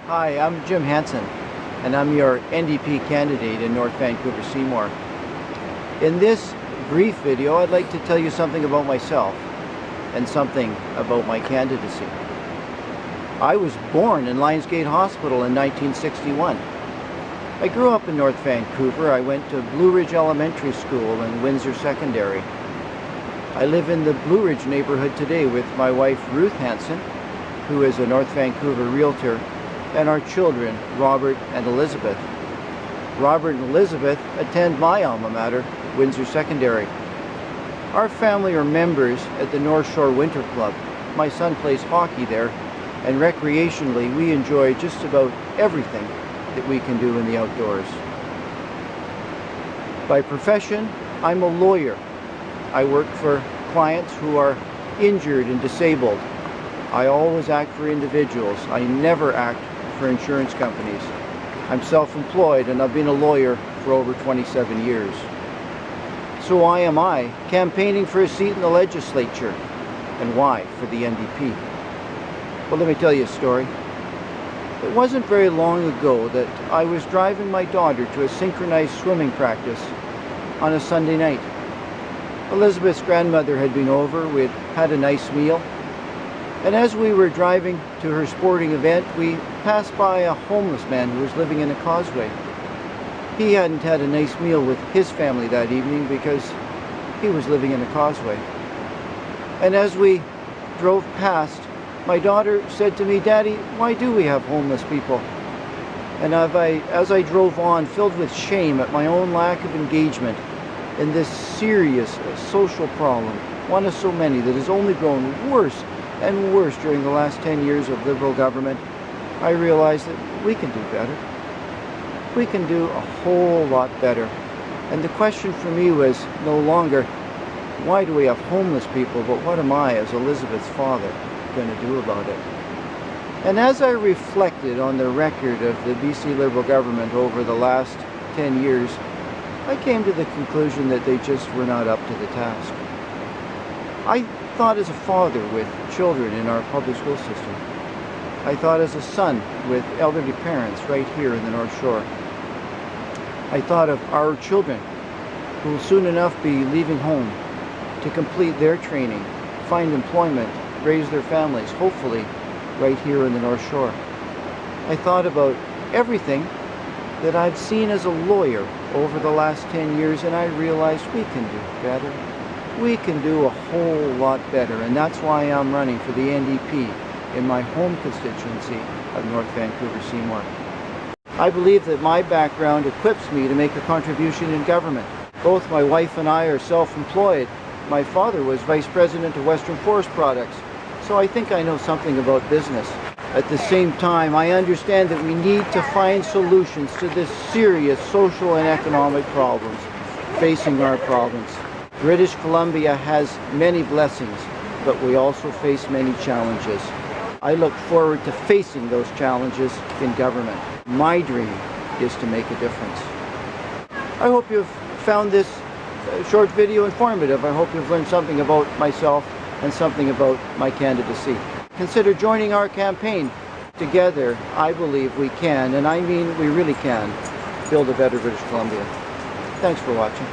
Hi, I'm Jim Hanson, and I'm your NDP candidate in North Vancouver Seymour. In this brief video, I'd like to tell you something about myself and something about my candidacy. I was born in Lionsgate Hospital in 1961. I grew up in North Vancouver. I went to Blue Ridge Elementary School and Windsor Secondary. I live in the Blue Ridge neighborhood today with my wife Ruth Hanson, who is a North Vancouver realtor, and our children, Robert and Elizabeth. Robert and Elizabeth attend my alma mater, Windsor Secondary. Our family are members at the North Shore Winter Club. My son plays hockey there, and recreationally we enjoy just about everything that we can do in the outdoors. By profession, I'm a lawyer. I work for clients who are injured and disabled. I always act for individuals. I never act for insurance companies. I'm self-employed and I've been a lawyer for over 27 years. So why am I campaigning for a seat in the legislature? And why for the NDP? Well, let me tell you a story. It wasn't very long ago that I was driving my daughter to a synchronized swimming practice on a Sunday night. Elizabeth's grandmother had been over. We had a nice meal. And as we were driving to her sporting event, we passed by a homeless man who was living in a causeway. He hadn't had a nice meal with his family that evening because he was living in a causeway. And as we drove past, my daughter said to me, "Daddy, why do we have homeless people?" And as I drove on, filled with shame at my own lack of engagement in this serious social problem, one of so many that has only grown worse and worse during the last 10 years of Liberal government, I realized that we can do better. We can do a whole lot better. And the question for me was no longer, why do we have homeless people, but what am I, as Elizabeth's father, going to do about it? And as I reflected on the record of the BC Liberal government over the last 10 years, I came to the conclusion that they just were not up to the task. I thought as a father with children in our public school system. I thought as a son with elderly parents right here in the North Shore. I thought of our children who will soon enough be leaving home to complete their training, find employment, raise their families, hopefully right here in the North Shore. I thought about everything that I've seen as a lawyer over the last 10 years, and I realized we can do better. We can do a whole lot better, and that's why I'm running for the NDP in my home constituency of North Vancouver Seymour. I believe that my background equips me to make a contribution in government. Both my wife and I are self-employed. My father was Vice President of Western Forest Products, so I think I know something about business. At the same time, I understand that we need to find solutions to the serious social and economic problems facing our province. British Columbia has many blessings, but we also face many challenges. I look forward to facing those challenges in government. My dream is to make a difference. I hope you've found this short video informative. I hope you've learned something about myself and something about my candidacy. Consider joining our campaign. Together, I believe we can, and I mean we really can, build a better British Columbia. Thanks for watching.